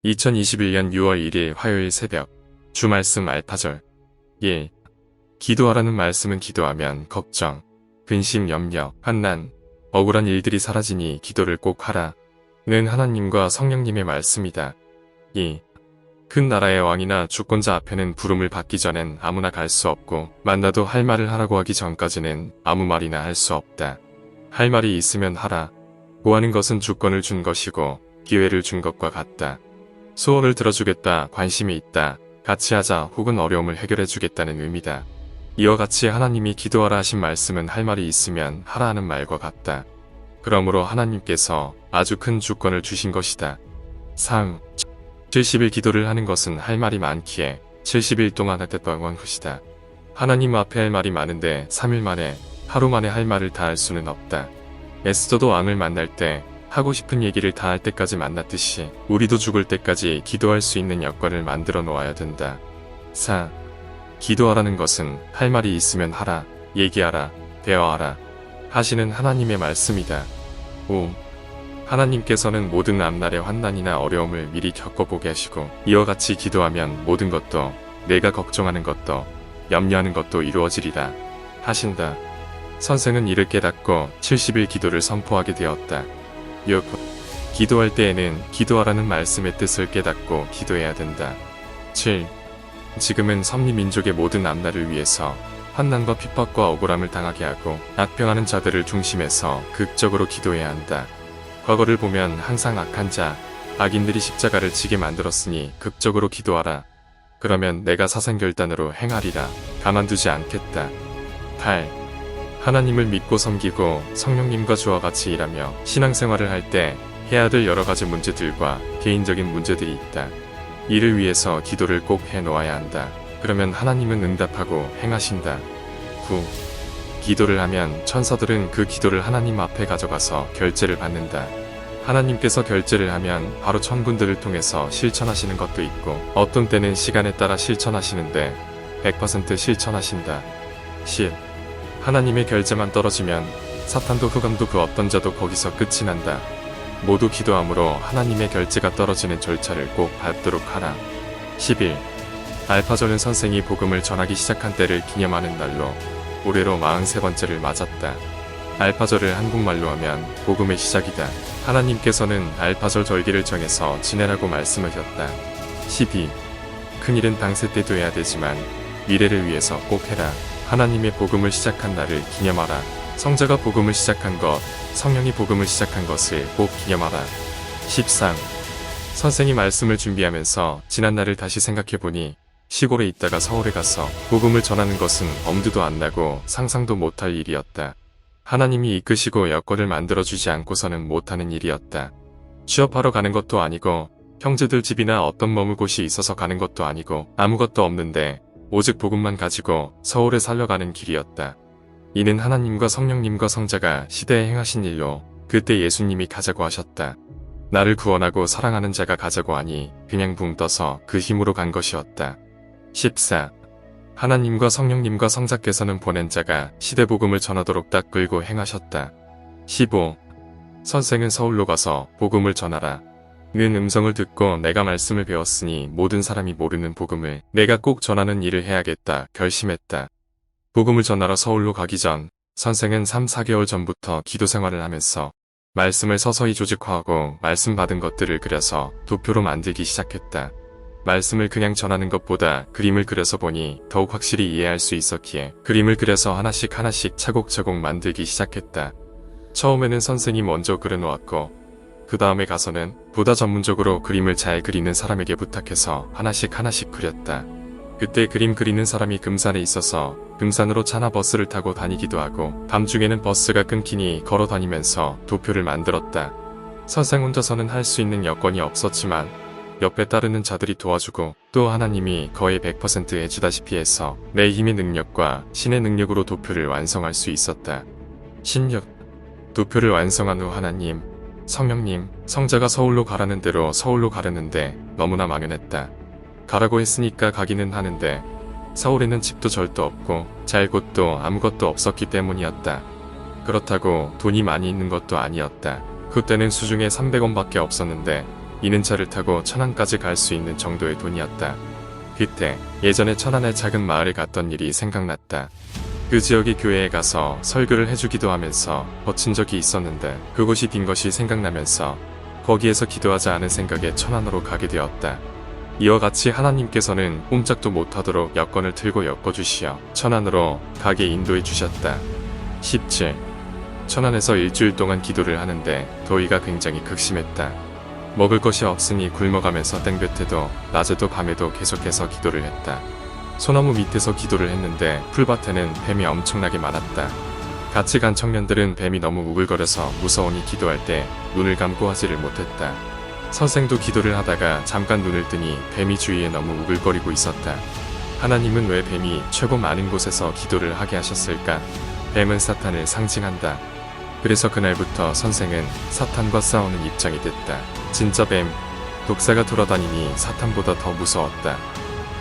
2021년 6월 1일 화요일 새벽 주말씀 알파절 1. 기도하라는 말씀은 기도하면 걱정, 근심, 염려, 환난, 억울한 일들이 사라지니 기도를 꼭 하라. 는 하나님과 성령님의 말씀이다. 2. 큰 나라의 왕이나 주권자 앞에는 부름을 받기 전엔 아무나 갈 수 없고 만나도 할 말을 하라고 하기 전까지는 아무 말이나 할 수 없다. 할 말이 있으면 하라. 구하는 것은 주권을 준 것이고 기회를 준 것과 같다. 소원을 들어주겠다, 관심이 있다, 같이 하자 혹은 어려움을 해결해주겠다는 의미다. 이와 같이 하나님이 기도하라 하신 말씀은 할 말이 있으면 하라 하는 말과 같다. 그러므로 하나님께서 아주 큰 주권을 주신 것이다. 3. 70일 기도를 하는 것은 할 말이 많기에 70일 동안 했던 것이다. 하나님 앞에 할 말이 많은데 3일 만에, 하루 만에 할 말을 다 할 수는 없다. 에스더도 왕을 만날 때 하고 싶은 얘기를 다 할 때까지 만났듯이 우리도 죽을 때까지 기도할 수 있는 여건을 만들어 놓아야 된다. 4. 기도하라는 것은 할 말이 있으면 하라, 얘기하라, 대화하라 하시는 하나님의 말씀이다. 5. 하나님께서는 모든 앞날의 환난이나 어려움을 미리 겪어보게 하시고 이와 같이 기도하면 모든 것도 내가 걱정하는 것도 염려하는 것도 이루어지리라 하신다. 선생은 이를 깨닫고 70일 기도를 선포하게 되었다. 6. 기도할 때에는 기도하라는 말씀의 뜻을 깨닫고 기도해야 된다. 7. 지금은 섭리민족의 모든 앞날을 위해서 환난과 핍박과 억울함을 당하게 하고 악평하는 자들을 중심해서 극적으로 기도해야 한다. 과거를 보면 항상 악한 자, 악인들이 십자가를 지게 만들었으니 극적으로 기도하라. 그러면 내가 사상결단으로 행하리라. 가만두지 않겠다. 8. 하나님을 믿고 섬기고 성령님과 주와 같이 일하며 신앙생활을 할 때 해야 될 여러 가지 문제들과 개인적인 문제들이 있다. 이를 위해서 기도를 꼭 해놓아야 한다. 그러면 하나님은 응답하고 행하신다. 9. 기도를 하면 천사들은 그 기도를 하나님 앞에 가져가서 결제를 받는다. 하나님께서 결제를 하면 바로 천군들을 통해서 실천하시는 것도 있고 어떤 때는 시간에 따라 실천하시는데 100% 실천하신다. 10. 하나님의 결제만 떨어지면 사탄도 흑암도 그 어떤 자도 거기서 끝이 난다. 모두 기도함으로 하나님의 결제가 떨어지는 절차를 꼭 밟도록 하라. 11. 알파절은 선생이 복음을 전하기 시작한 때를 기념하는 날로 올해로 43번째를 맞았다. 알파절을 한국말로 하면 복음의 시작이다. 하나님께서는 알파절 절기를 정해서 지내라고 말씀하셨다. 12. 큰일은 당세 때도 해야 되지만 미래를 위해서 꼭 해라. 하나님의 복음을 시작한 날을 기념하라. 성자가 복음을 시작한 것, 성령이 복음을 시작한 것을 꼭 기념하라. 13. 선생이 말씀을 준비하면서 지난 날을 다시 생각해보니 시골에 있다가 서울에 가서 복음을 전하는 것은 엄두도 안 나고 상상도 못할 일이었다. 하나님이 이끄시고 여건을 만들어주지 않고서는 못하는 일이었다. 취업하러 가는 것도 아니고 형제들 집이나 어떤 머물 곳이 있어서 가는 것도 아니고 아무것도 없는데 오직 복음만 가지고 서울에 살려가는 길이었다. 이는 하나님과 성령님과 성자가 시대에 행하신 일로 그때 예수님이 가자고 하셨다. 나를 구원하고 사랑하는 자가 가자고 하니 그냥 붕 떠서 그 힘으로 간 것이었다. 14. 하나님과 성령님과 성자께서는 보낸 자가 시대 복음을 전하도록 딱 끌고 행하셨다. 15. 선생은 서울로 가서 복음을 전하라. 는 음성을 듣고 내가 말씀을 배웠으니 모든 사람이 모르는 복음을 내가 꼭 전하는 일을 해야겠다 결심했다. 복음을 전하러 서울로 가기 전 선생은 3-4개월 전부터 기도 생활을 하면서 말씀을 서서히 조직화하고 말씀 받은 것들을 그려서 도표로 만들기 시작했다. 말씀을 그냥 전하는 것보다 그림을 그려서 보니 더욱 확실히 이해할 수 있었기에 그림을 그려서 하나씩 차곡차곡 만들기 시작했다. 처음에는 선생이 먼저 그려놓았고 그 다음에 가서는 보다 전문적으로 그림을 잘 그리는 사람에게 부탁해서 하나씩 그렸다. 그때 그림 그리는 사람이 금산에 있어서 금산으로 차나 버스를 타고 다니기도 하고 밤중에는 버스가 끊기니 걸어 다니면서 도표를 만들었다. 선생 혼자서는 할 수 있는 여건이 없었지만 옆에 따르는 자들이 도와주고 또 하나님이 거의 100% 해주다시피 해서 내 힘의 능력과 신의 능력으로 도표를 완성할 수 있었다. 16. 도표를 완성한 후 하나님, 성령님, 성자가 서울로 가라는 대로 서울로 가려는데 너무나 막연했다. 가라고 했으니까 가기는 하는데 서울에는 집도 절도 없고 잘 곳도 아무것도 없었기 때문이었다. 그렇다고 돈이 많이 있는 것도 아니었다. 그때는 수중에 300원밖에 없었는데 이는 차를 타고 천안까지 갈 수 있는 정도의 돈이었다. 그때 예전에 천안의 작은 마을에 갔던 일이 생각났다. 그 지역의 교회에 가서 설교를 해주기도 하면서 거친 적이 있었는데 그곳이 빈 것이 생각나면서 거기에서 기도하자 하는 생각에 천안으로 가게 되었다. 이와 같이 하나님께서는 꼼짝도 못하도록 여건을 틀고 엮어주시어 천안으로 가게 인도해 주셨다. 17. 천안에서 일주일 동안 기도를 하는데 더위가 굉장히 극심했다. 먹을 것이 없으니 굶어가면서 땡볕에도 낮에도 밤에도 계속해서 기도를 했다. 소나무 밑에서 기도를 했는데 풀밭에는 뱀이 엄청나게 많았다. 같이 간 청년들은 뱀이 너무 우글거려서 무서우니 기도할 때 눈을 감고 하지를 못했다. 선생도 기도를 하다가 잠깐 눈을 뜨니 뱀이 주위에 너무 우글거리고 있었다. 하나님은 왜 뱀이 최고 많은 곳에서 기도를 하게 하셨을까? 뱀은 사탄을 상징한다. 그래서 그날부터 선생은 사탄과 싸우는 입장이 됐다. 진짜 뱀, 독사가 돌아다니니 사탄보다 더 무서웠다.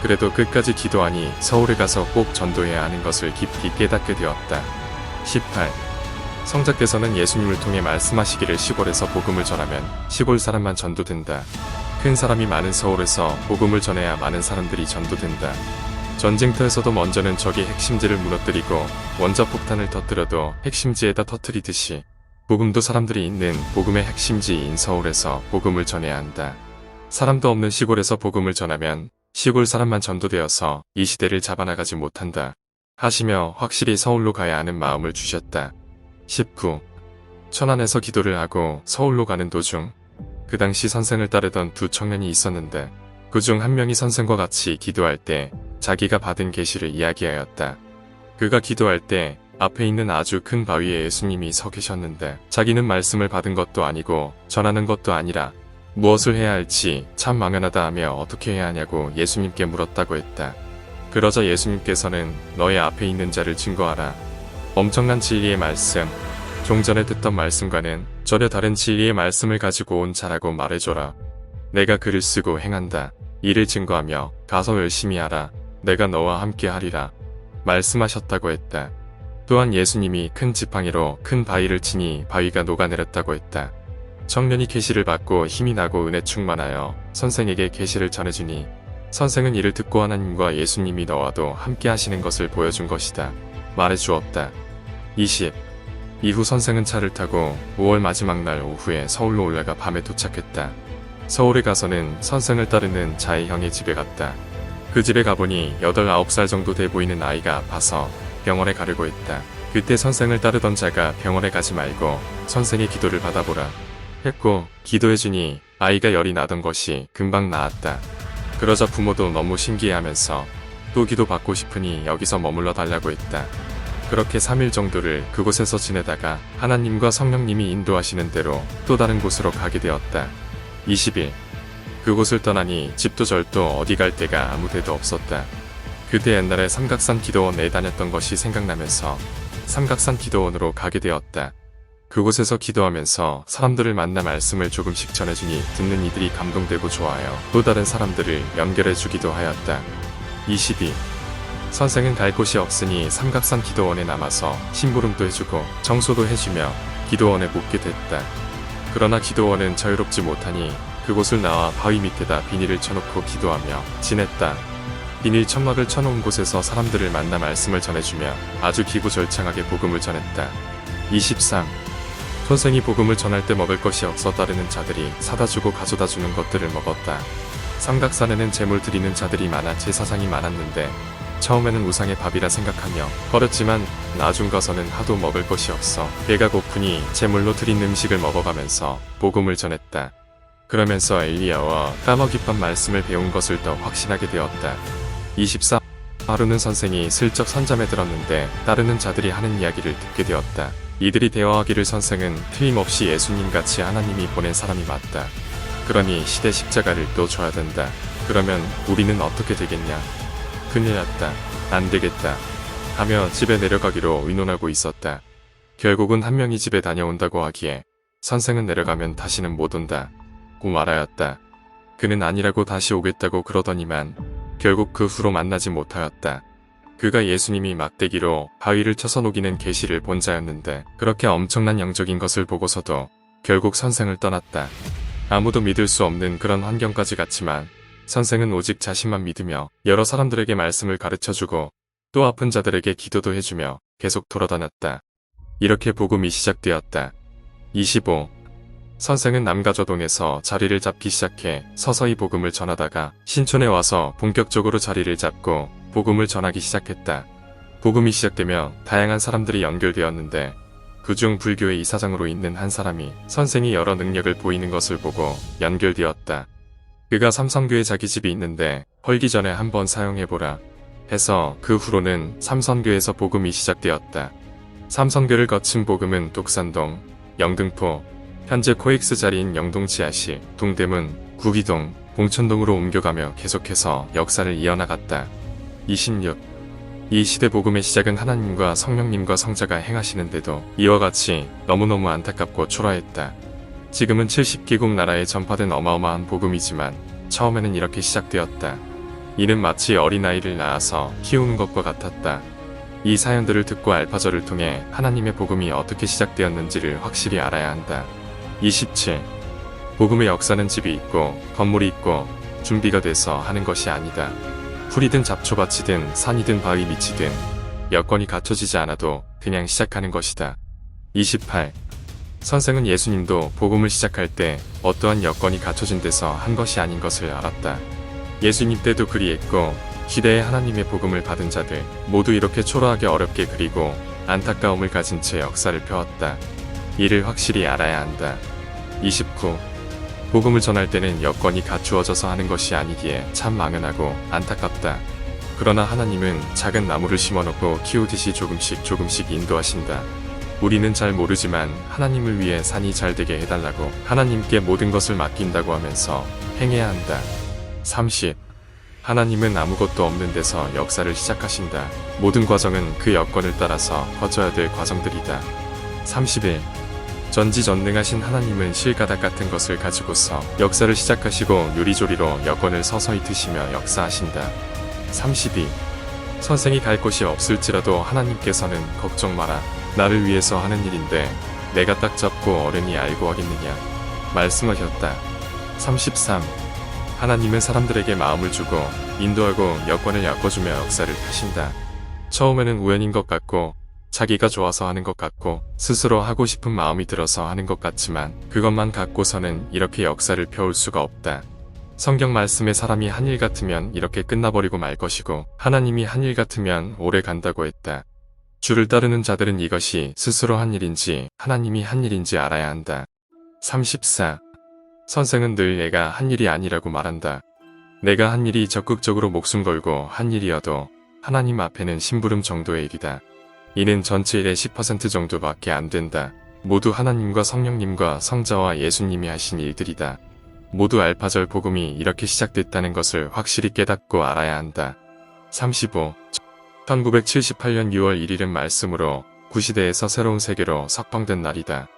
그래도 끝까지 기도하니 서울에 가서 꼭 전도해야 하는 것을 깊이 깨닫게 되었다. 18. 성자께서는 예수님을 통해 말씀하시기를 시골에서 복음을 전하면 시골 사람만 전도된다. 큰 사람이 많은 서울에서 복음을 전해야 많은 사람들이 전도된다. 전쟁터에서도 먼저는 적의 핵심지를 무너뜨리고 원자폭탄을 터뜨려도 핵심지에다 터뜨리듯이 복음도 사람들이 있는 복음의 핵심지인 서울에서 복음을 전해야 한다. 사람도 없는 시골에서 복음을 전하면 시골 사람만 전도되어서 이 시대를 잡아나가지 못한다. 하시며 확실히 서울로 가야 하는 마음을 주셨다. 19. 천안에서 기도를 하고 서울로 가는 도중 그 당시 선생을 따르던 두 청년이 있었는데 그중 한 명이 선생과 같이 기도할 때 자기가 받은 계시를 이야기하였다. 그가 기도할 때 앞에 있는 아주 큰 바위에 예수님이 서 계셨는데 자기는 말씀을 받은 것도 아니고 전하는 것도 아니라 무엇을 해야 할지 참 망연하다 하며 어떻게 해야 하냐고 예수님께 물었다고 했다. 그러자 예수님께서는 너의 앞에 있는 자를 증거하라. 엄청난 진리의 말씀, 종전에 듣던 말씀과는 전혀 다른 진리의 말씀을 가지고 온 자라고 말해줘라. 내가 글을 쓰고 행한다. 이를 증거하며 가서 열심히 하라. 내가 너와 함께 하리라. 말씀하셨다고 했다. 또한 예수님이 큰 지팡이로 큰 바위를 치니 바위가 녹아내렸다고 했다. 청년이 계시를 받고 힘이 나고 은혜 충만하여 선생에게 계시를 전해주니 선생은 이를 듣고 하나님과 예수님이 너와도 함께 하시는 것을 보여준 것이다. 말해주었다. 20. 이후 선생은 차를 타고 5월 마지막 날 오후에 서울로 올라가 밤에 도착했다. 서울에 가서는 선생을 따르는 자의 형의 집에 갔다. 그 집에 가보니 8, 9살 정도 돼 보이는 아이가 아파서 병원에 가려고 했다. 그때 선생을 따르던 자가 병원에 가지 말고 선생의 기도를 받아보라 했고 기도해주니 아이가 열이 나던 것이 금방 나았다. 그러자 부모도 너무 신기해하면서 또 기도 받고 싶으니 여기서 머물러 달라고 했다. 그렇게 3일 정도를 그곳에서 지내다가 하나님과 성령님이 인도하시는 대로 또 다른 곳으로 가게 되었다. 20일. 그곳을 떠나니 집도 절도 어디 갈 데가 아무 데도 없었다. 그때 옛날에 삼각산 기도원에 다녔던 것이 생각나면서 삼각산 기도원으로 가게 되었다. 그곳에서 기도하면서 사람들을 만나 말씀을 조금씩 전해주니 듣는 이들이 감동되고 좋아하여 또 다른 사람들을 연결해주기도 하였다. 22. 선생은 갈 곳이 없으니 삼각산 기도원에 남아서 심부름도 해주고 청소도 해주며 기도원에 묵게 됐다. 그러나 기도원은 자유롭지 못하니 그곳을 나와 바위 밑에다 비닐을 쳐놓고 기도하며 지냈다. 비닐 천막을 쳐놓은 곳에서 사람들을 만나 말씀을 전해주며 아주 기구절창하게 복음을 전했다. 23. 선생이 복음을 전할 때 먹을 것이 없어 따르는 자들이 사다주고 가져다주는 것들을 먹었다. 삼각산에는 제물 드리는 자들이 많아 제사상이 많았는데 처음에는 우상의 밥이라 생각하며 버렸지만 나중 가서는 하도 먹을 것이 없어 배가 고프니 제물로 드린 음식을 먹어가면서 복음을 전했다. 그러면서 엘리야와 까마귀밥 말씀을 배운 것을 더 확신하게 되었다. 24. 하루는 선생이 슬쩍 선잠에 들었는데 따르는 자들이 하는 이야기를 듣게 되었다. 이들이 대화하기를 선생은 틀림없이 예수님같이 하나님이 보낸 사람이 맞다. 그러니 시대 십자가를 또 져야 된다. 그러면 우리는 어떻게 되겠냐? 큰일 났다. 안 되겠다. 하며 집에 내려가기로 의논하고 있었다. 결국은 한 명이 집에 다녀온다고 하기에 선생은 내려가면 다시는 못 온다 고 말하였다. 그는 아니라고 다시 오겠다고 그러더니만 결국 그 후로 만나지 못하였다. 그가 예수님이 막대기로 바위를 쳐서 녹이는 계시를 본 자였는데 그렇게 엄청난 영적인 것을 보고서도 결국 선생을 떠났다. 아무도 믿을 수 없는 그런 환경까지 갔지만 선생은 오직 자신만 믿으며 여러 사람들에게 말씀을 가르쳐주고 또 아픈 자들에게 기도도 해주며 계속 돌아다녔다. 이렇게 복음이 시작되었다. 25. 선생은 남가저동에서 자리를 잡기 시작해 서서히 복음을 전하다가 신촌에 와서 본격적으로 자리를 잡고 복음을 전하기 시작했다. 복음이 시작되며 다양한 사람들이 연결되었는데 그중 불교의 이사장으로 있는 한 사람이 선생이 여러 능력을 보이는 것을 보고 연결되었다. 그가 삼선교에 자기 집이 있는데 헐기 전에 한번 사용해보라 해서 그 후로는 삼선교에서 복음이 시작되었다. 삼선교를 거친 복음은 독산동, 영등포, 현재 코엑스 자리인 영동 지하시, 동대문, 구기동, 봉천동으로 옮겨가며 계속해서 역사를 이어나갔다. 26. 이 시대 복음의 시작은 하나님과 성령님과 성자가 행하시는데도 이와 같이 너무너무 안타깝고 초라했다. 지금은 70개국 나라에 전파된 어마어마한 복음이지만 처음에는 이렇게 시작되었다. 이는 마치 어린아이를 낳아서 키우는 것과 같았다. 이 사연들을 듣고 알파절을 통해 하나님의 복음이 어떻게 시작되었는지를 확실히 알아야 한다. 27. 복음의 역사는 집이 있고 건물이 있고 준비가 돼서 하는 것이 아니다. 풀이든 잡초밭이든 산이든 바위 밑이든 여건이 갖춰지지 않아도 그냥 시작하는 것이다. 28. 선생은 예수님도 복음을 시작할 때 어떠한 여건이 갖춰진 데서 한 것이 아닌 것을 알았다. 예수님 때도 그리했고 시대에 하나님의 복음을 받은 자들 모두 이렇게 초라하게 어렵게 그리고 안타까움을 가진 채 역사를 펴왔다. 이를 확실히 알아야 한다. 29. 복음을 전할 때는 여건이 갖추어져서 하는 것이 아니기에 참 막연하고 안타깝다. 그러나 하나님은 작은 나무를 심어놓고 키우듯이 조금씩 인도하신다. 우리는 잘 모르지만 하나님을 위해 산이 잘 되게 해달라고 하나님께 모든 것을 맡긴다고 하면서 행해야 한다. 30. 하나님은 아무것도 없는 데서 역사를 시작하신다. 모든 과정은 그 여건을 따라서 거쳐야 될 과정들이다. 31. 전지전능하신 하나님은 실가닥 같은 것을 가지고서 역사를 시작하시고 요리조리로 여건을 서서히 드시며 역사하신다. 32. 선생이 갈 곳이 없을지라도 하나님께서는 걱정 마라. 나를 위해서 하는 일인데 내가 딱 잡고 어른이 알고 하겠느냐 말씀하셨다. 33. 하나님은 사람들에게 마음을 주고 인도하고 여건을 엮어주며 역사를 펴신다. 처음에는 우연인 것 같고 자기가 좋아서 하는 것 같고 스스로 하고 싶은 마음이 들어서 하는 것 같지만 그것만 갖고서는 이렇게 역사를 펴올 수가 없다. 성경 말씀에 사람이 한 일 같으면 이렇게 끝나버리고 말 것이고 하나님이 한 일 같으면 오래 간다고 했다. 주를 따르는 자들은 이것이 스스로 한 일인지 하나님이 한 일인지 알아야 한다. 34. 선생은 늘 내가 한 일이 아니라고 말한다. 내가 한 일이 적극적으로 목숨 걸고 한 일이어도 하나님 앞에는 심부름 정도의 일이다. 이는 전체 일의 10% 정도밖에 안 된다. 모두 하나님과 성령님과 성자와 예수님이 하신 일들이다. 모두 알파절 복음이 이렇게 시작됐다는 것을 확실히 깨닫고 알아야 한다. 35. 1978년 6월 1일은 말씀으로 구시대에서 새로운 세계로 석방된 날이다.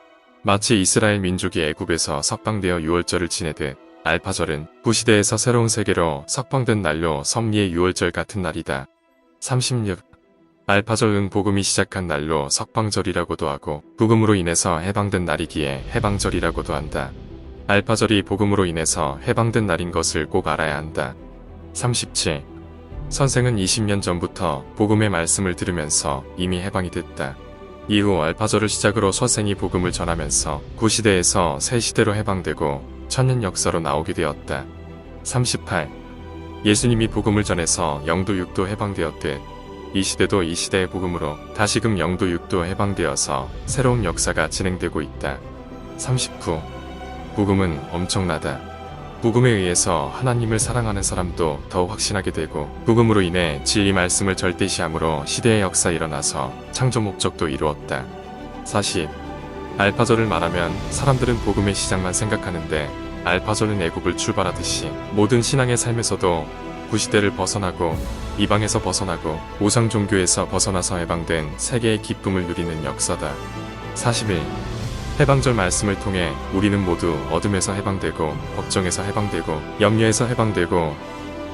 마치 이스라엘 민족이 애굽에서 석방되어 6월절을 지내듯 알파절은 구시대에서 새로운 세계로 석방된 날로 섭리의 6월절 같은 날이다. 36. 알파절은 복음이 시작한 날로 석방절이라고도 하고 복음으로 인해서 해방된 날이기에 해방절이라고도 한다. 알파절이 복음으로 인해서 해방된 날인 것을 꼭 알아야 한다. 37. 선생은 20년 전부터 복음의 말씀을 들으면서 이미 해방이 됐다. 이후 알파절을 시작으로 선생이 복음을 전하면서 구시대에서 새 시대로 해방되고 천년 역사로 나오게 되었다. 38. 예수님이 복음을 전해서 영도 6도 해방되었듯 이 시대도 이 시대의 복음으로 다시금 영도 6도 해방되어서 새로운 역사가 진행되고 있다. 39. 복음은 엄청나다. 복음에 의해서 하나님을 사랑하는 사람도 더욱 확신하게 되고 복음으로 인해 진리 말씀을 절대시함으로 시대의 역사 일어나서 창조 목적도 이루었다. 40. 알파절을 말하면 사람들은 복음의 시작만 생각하는데 알파절은 애굽을 출발하듯이 모든 신앙의 삶에서도 구시대를 벗어나고 이방에서 벗어나고 우상 종교에서 벗어나서 해방된 세계의 기쁨을 누리는 역사다. 41. 해방절 말씀을 통해 우리는 모두 어둠에서 해방되고 걱정에서 해방되고 염려에서 해방되고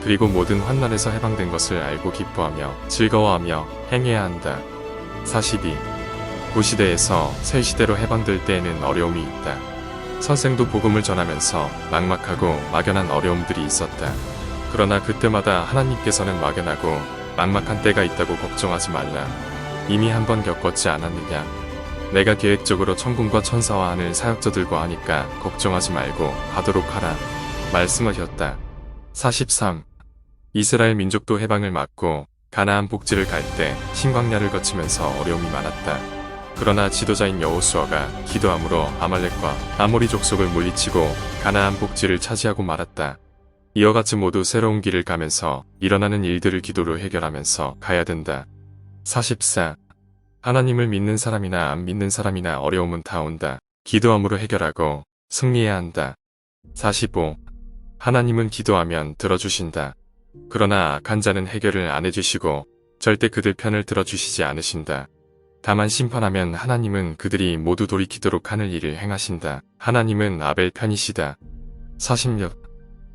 그리고 모든 환난에서 해방된 것을 알고 기뻐하며 즐거워하며 행해야 한다. 42. 구시대에서 새 시대로 해방될 때에는 어려움이 있다. 선생도 복음을 전하면서 막막하고 막연한 어려움들이 있었다. 그러나 그때마다 하나님께서는 막연하고 막막한 때가 있다고 걱정하지 말라. 이미 한번 겪었지 않았느냐. 내가 계획적으로 천군과 천사와 하늘 사역자들과 하니까 걱정하지 말고 하도록 하라. 말씀하셨다. 43. 이스라엘 민족도 해방을 맞고 가나안 복지를 갈 때 신광야를 거치면서 어려움이 많았다. 그러나 지도자인 여호수아가 기도함으로 아말렉과 아모리 족속을 물리치고 가나안 복지를 차지하고 말았다. 이와 같이 모두 새로운 길을 가면서 일어나는 일들을 기도로 해결하면서 가야 된다. 44. 하나님을 믿는 사람이나 안 믿는 사람이나 어려움은 다 온다. 기도함으로 해결하고 승리해야 한다. 45. 하나님은 기도하면 들어주신다. 그러나 악한 자는 해결을 안 해주시고 절대 그들 편을 들어주시지 않으신다. 다만 심판하면 하나님은 그들이 모두 돌이키도록 하늘 일을 행하신다. 하나님은 아벨 편이시다. 46.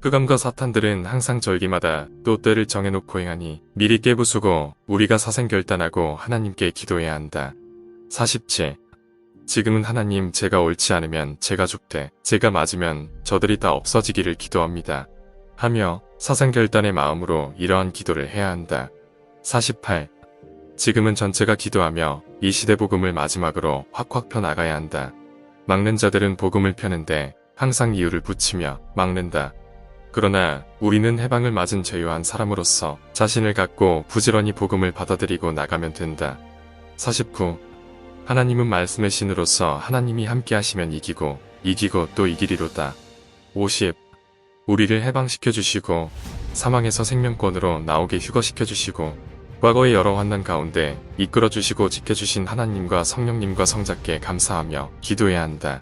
흑암과 사탄들은 항상 절기마다 또 때를 정해놓고 행하니 미리 깨부수고 우리가 사생결단하고 하나님께 기도해야 한다. 47. 지금은 하나님 제가 옳지 않으면 제가 죽되 제가 맞으면 저들이 다 없어지기를 기도합니다. 하며 사생결단의 마음으로 이러한 기도를 해야 한다. 48. 지금은 전체가 기도하며 이 시대 복음을 마지막으로 확확 펴 나가야 한다. 막는 자들은 복음을 펴는데 항상 이유를 붙이며 막는다. 그러나 우리는 해방을 맞은 죄요한 사람으로서 자신을 갖고 부지런히 복음을 받아들이고 나가면 된다. 49. 하나님은 말씀의 신으로서 하나님이 함께 하시면 이기고 또 이기리로다. 50. 우리를 해방시켜 주시고 사망에서 생명권으로 나오게 휴거시켜 주시고 과거의 여러 환난 가운데 이끌어 주시고 지켜주신 하나님과 성령님과 성자께 감사하며 기도해야 한다.